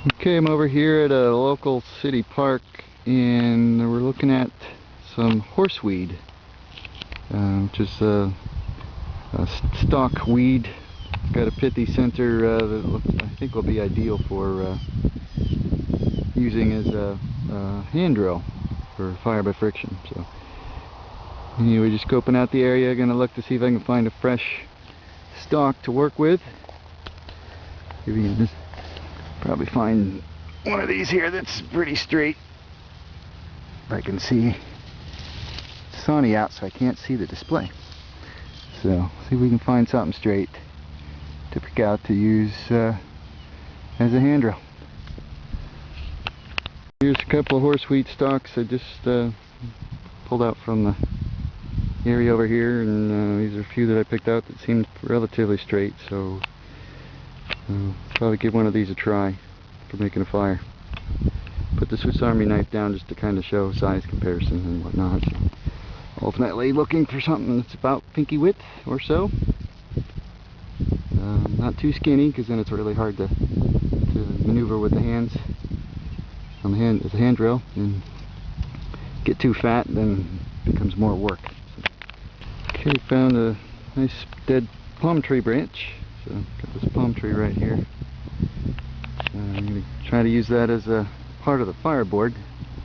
Okay, I'm over here at a local city park and we're looking at some horseweed, which is a stalk weed. Got a pithy center that I think will be ideal for using as a hand drill for fire by friction. So anyway, just scoping out the area, gonna look to see if I can find a fresh stalk to work with. Maybe you can just probably find one of these here that's pretty straight. If I can see, it's sunny out so I can't see the display. So see if we can find something straight to pick out to use as a hand drill. Here's a couple of horseweed stalks I just pulled out from the area over here, and these are a few that I picked out that seemed relatively straight, so probably give one of these a try for making a fire. Put the Swiss Army knife down just to kind of show size comparison and whatnot. Ultimately looking for something that's about pinky width or so. Not too skinny, because then it's really hard to maneuver with the hands on the hand as a hand drill, and get too fat then it becomes more work. Okay, found a nice dead palm tree branch. So got this palm tree right here. I'm going to try to use that as a part of the fireboard.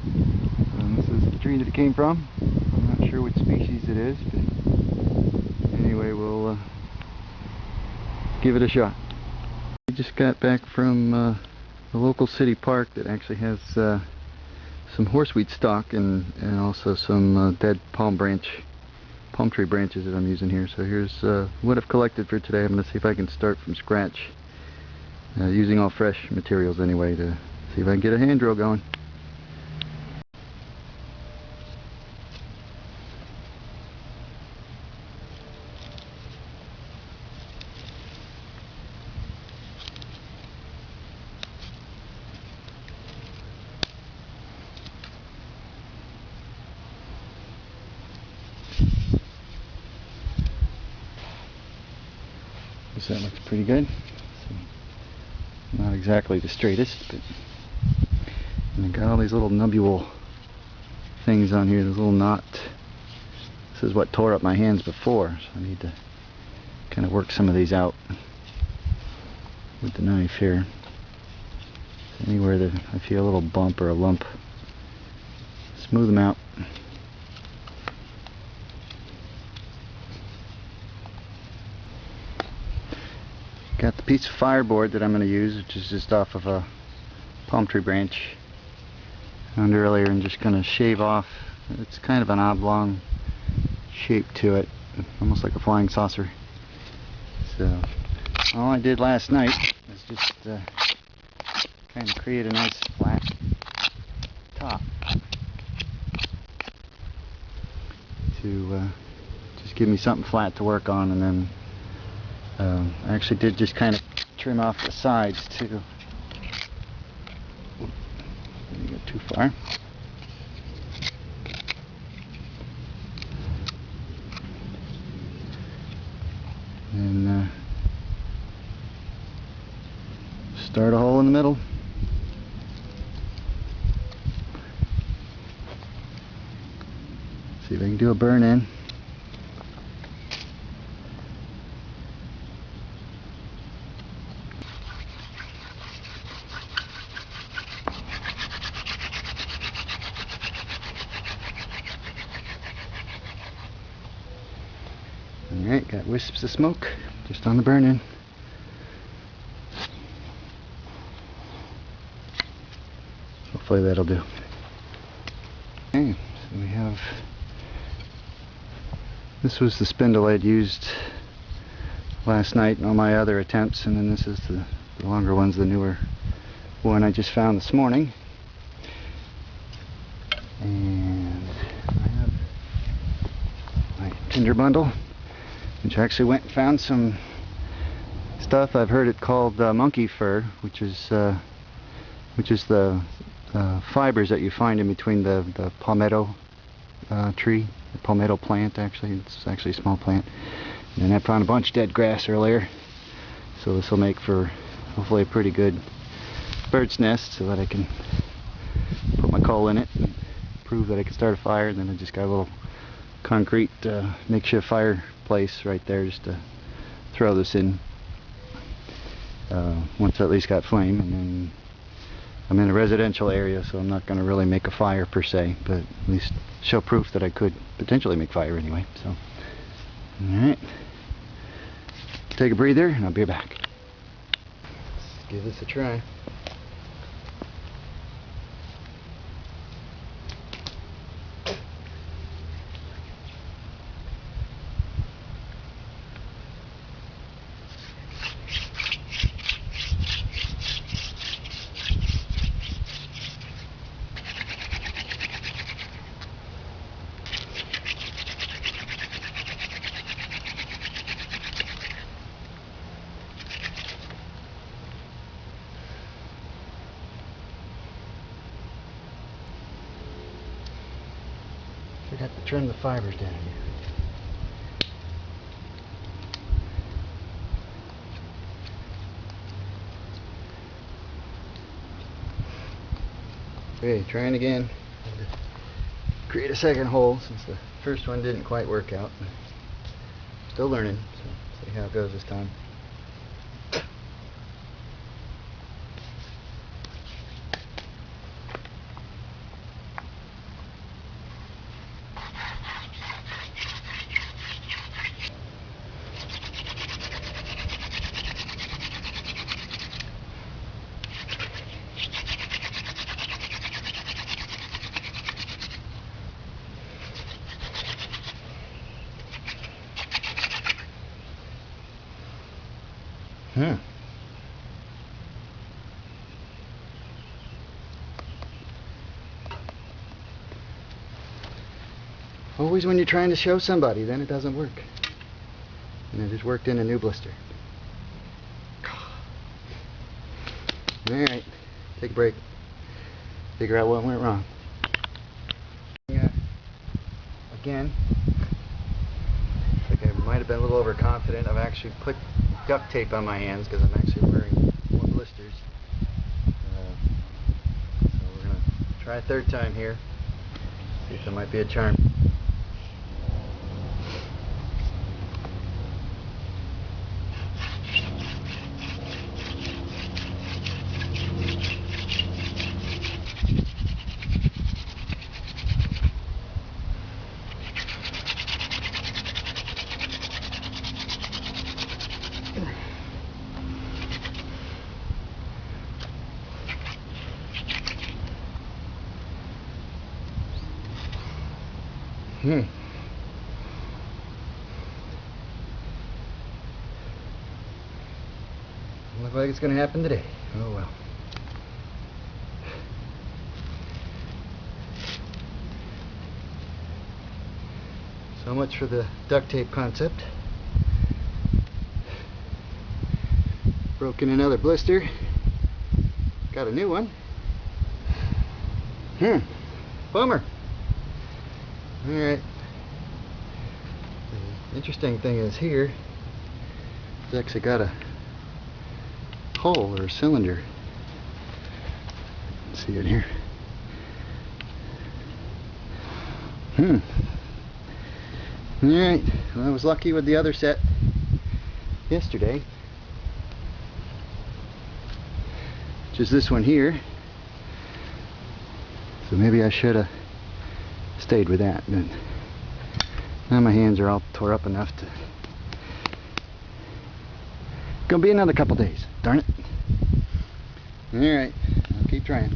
This is the tree that it came from. I'm not sure which species it is, but anyway, we'll give it a shot. We just got back from the local city park that actually has some horseweed stalk and also some dead palm tree branches that I'm using here. So here's what I've collected for today. I'm going to see if I can start from scratch, using all fresh materials anyway, to see if I can get a hand drill going. That looks pretty good. So, not exactly the straightest, but and I got all these little nubule things on here, this little knot. This is what tore up my hands before, so I need to kind of work some of these out with the knife here. So anywhere that I feel a little bump or a lump, smooth them out. Got the piece of fireboard that I'm going to use, which is just off of a palm tree branch found earlier, and just going to shave off. It's kind of an oblong shape to it, almost like a flying saucer. So all I did last night was just kind of create a nice flat top to just give me something flat to work on, and then I actually did just kind of trim off the sides too. Didn't get too far. And start a hole in the middle. See if I can do a burn in. Alright, got wisps of smoke just on the burn-in. Hopefully that'll do. Okay, so we have, this was the spindle I'd used last night in all my other attempts, and then this is the longer one's the newer one I just found this morning. And I have my tinder bundle, which I actually went and found some stuff. I've heard it called monkey fur, which is the fibers that you find in between the palmetto tree, the palmetto plant. Actually, it's actually a small plant. And then I found a bunch of dead grass earlier, so this will make for hopefully a pretty good bird's nest so that I can put my coal in it and prove that I can start a fire. And then I just got a little concrete makeshift fireplace right there just to throw this in once I at least got flame. And then I'm in a residential area, so I'm not going to really make a fire per se, but at least show proof that I could potentially make fire anyway. So alright, take a breather and I'll be back. Let's give this a try. Forgot to trim the fibers down here. Okay, trying again. Create a second hole since the first one didn't quite work out. Still learning, so see how it goes this time. Always when you're trying to show somebody, then it doesn't work. And it just worked in a new blister. Alright, take a break. Figure out what went wrong. Again, I think I might have been a little overconfident. I've actually put duct tape on my hands because I'm actually wearing more blisters. So we're going to try a third time here. See if there might be a charm. Looks like it's going to happen today. Oh well. So much for the duct tape concept. Broken another blister. Got a new one. Bummer. Alright. The interesting thing is here, it's actually got a hole or a cylinder. Let's see it here. Alright, well, I was lucky with the other set yesterday, which is this one here. So maybe I should have stayed with that. But now my hands are all tore up enough to... Gonna be another couple days, darn it. Alright, I'll keep trying.